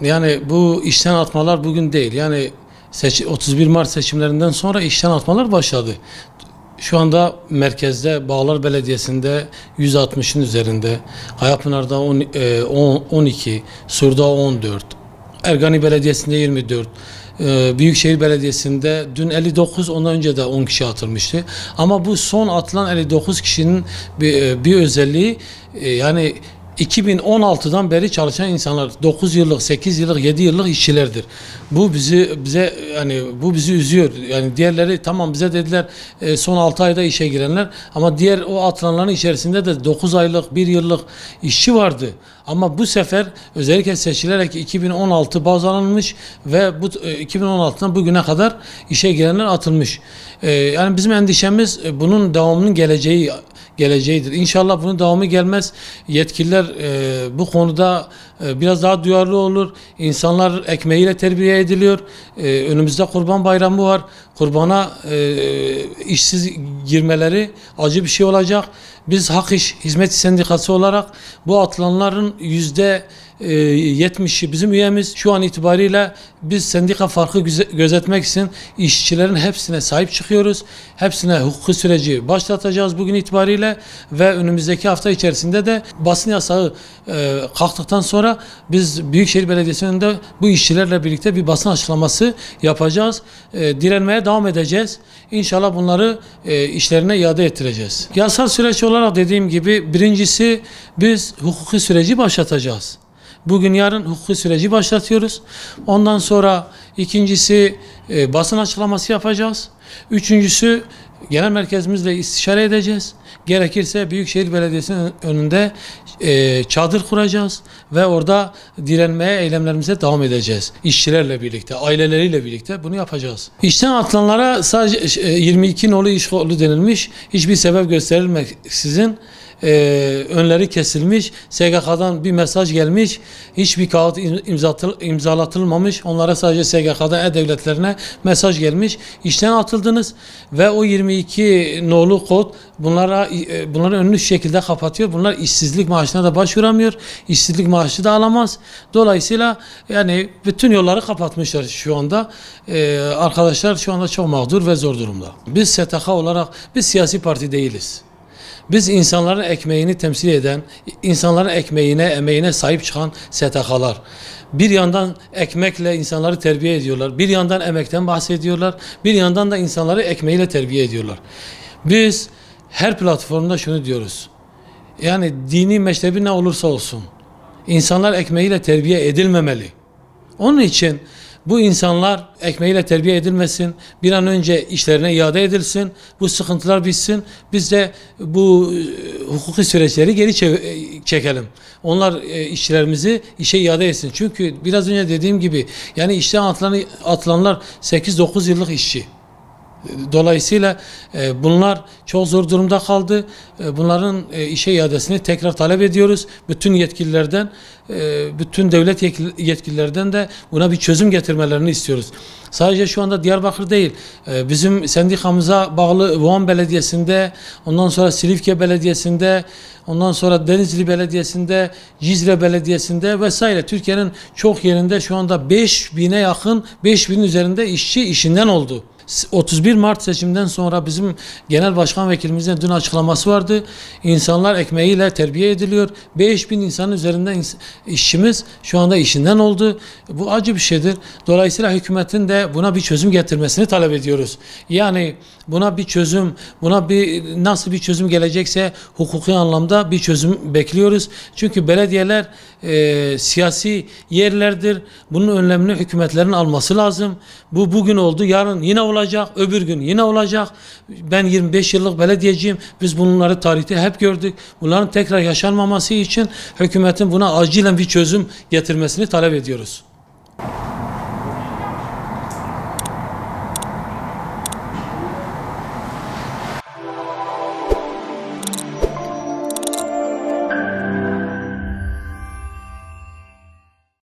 Yani bu işten atmalar bugün değil. Yani 31 Mart seçimlerinden sonra işten atmalar başladı. Şu anda merkezde Bağlar Belediyesi'nde 160'ın üzerinde, Hayapınar'da 12, Sur'da 14, Ergani Belediyesi'nde 24, Büyükşehir Belediyesi'nde dün 59, ondan önce de 10 kişi atılmıştı. Ama bu son atılan 59 kişinin bir özelliği, yani 2016'dan beri çalışan insanlar, 9 yıllık, 8 yıllık, 7 yıllık işçilerdir. Bu bize yani bu bizi üzüyor. Yani diğerleri tamam, bize dediler son 6 ayda işe girenler, ama diğer o atılanların içerisinde de 9 aylık, 1 yıllık işçi vardı. Ama bu sefer özellikle seçilerek 2016 baz alınmış ve bu 2016'dan bugüne kadar işe girenler atılmış. Yani bizim endişemiz bunun devamının geleceğidir. İnşallah bunun devamı gelmez. Yetkililer bu konuda biraz daha duyarlı olur. İnsanlar ekmeğiyle terbiye ediliyor. Önümüzde Kurban Bayramı var. Kurbana işsiz girmeleri acı bir şey olacak. Biz Hak İş Hizmet Sendikası olarak bu atılanların %70'i bizim üyemiz. Şu an itibariyle biz sendika farkı gözetmek için işçilerin hepsine sahip çıkıyoruz. Hepsine hukuki süreci başlatacağız bugün itibariyle ve önümüzdeki hafta içerisinde de basın yasağı kalktıktan sonra biz Büyükşehir Belediyesi'nde bu işçilerle birlikte bir basın açıklaması yapacağız. Direnmeye devam edeceğiz. İnşallah bunları işlerine iade ettireceğiz. Yasal süreç olarak dediğim gibi, birincisi biz hukuki süreci başlatacağız. Bugün yarın hukuki süreci başlatıyoruz. Ondan sonra ikincisi basın açıklaması yapacağız. Üçüncüsü genel merkezimizle istişare edeceğiz. Gerekirse Büyükşehir Belediyesi'nin önünde çadır kuracağız ve orada direnmeye, eylemlerimize devam edeceğiz. İşçilerle birlikte, aileleriyle birlikte bunu yapacağız. İşten atılanlara sadece 22 nolu iş kolu denilmiş. Hiçbir sebep gösterilmeksizin önleri kesilmiş, SGK'dan bir mesaj gelmiş, hiçbir kağıt imzalatılmamış, onlara sadece SGK'dan E-Devletlerine mesaj gelmiş, işten atıldınız ve o 22 nolu kod bunların önünü şu şekilde kapatıyor. Bunlar işsizlik maaşına da başvuramıyor, işsizlik maaşı da alamaz. Dolayısıyla yani bütün yolları kapatmışlar şu anda. Arkadaşlar şu anda çok mağdur ve zor durumda. Biz STK olarak, biz siyasi parti değiliz. Biz insanların ekmeğini temsil eden, insanların emeğine sahip çıkan STK'lar. Bir yandan ekmekle insanları terbiye ediyorlar, bir yandan emekten bahsediyorlar, bir yandan da insanları ekmeğiyle terbiye ediyorlar. Biz her platformda şunu diyoruz, yani dini meşrebi ne olursa olsun, insanlar ekmeğiyle terbiye edilmemeli. Onun için bu insanlar ekmeğiyle terbiye edilmesin, bir an önce işlerine iade edilsin, bu sıkıntılar bitsin, biz de bu hukuki süreçleri geri çekelim. Onlar işçilerimizi işe iade etsin. Çünkü biraz önce dediğim gibi, yani işten atılanlar 8-9 yıllık işçi. Dolayısıyla bunlar çok zor durumda kaldı. Bunların işe iadesini tekrar talep ediyoruz. Bütün yetkililerden, bütün devlet yetkililerden de buna bir çözüm getirmelerini istiyoruz. Sadece şu anda Diyarbakır değil, bizim sendikamıza bağlı Van Belediyesi'nde, ondan sonra Silifke Belediyesi'nde, ondan sonra Denizli Belediyesi'nde, Cizre Belediyesi'nde vesaire Türkiye'nin çok yerinde şu anda 5000'e yakın, 5000'in üzerinde işçi işinden oldu. 31 Mart seçimden sonra bizim genel başkan vekilimizin dün açıklaması vardı. İnsanlar ekmeğiyle terbiye ediliyor. 5000 insanın üzerinde işçimiz şu anda işinden oldu. Bu acı bir şeydir. Dolayısıyla hükümetin de buna bir çözüm getirmesini talep ediyoruz. Yani buna bir çözüm, nasıl bir çözüm gelecekse hukuki anlamda bir çözüm bekliyoruz. Çünkü belediyeler siyasi yerlerdir. Bunun önlemini hükümetlerin alması lazım. Bu bugün oldu, yarın yine olacak, öbür gün yine olacak. Ben 25 yıllık belediyeciyim. Biz bunları tarihte hep gördük. Bunların tekrar yaşanmaması için hükümetin buna acilen bir çözüm getirmesini talep ediyoruz.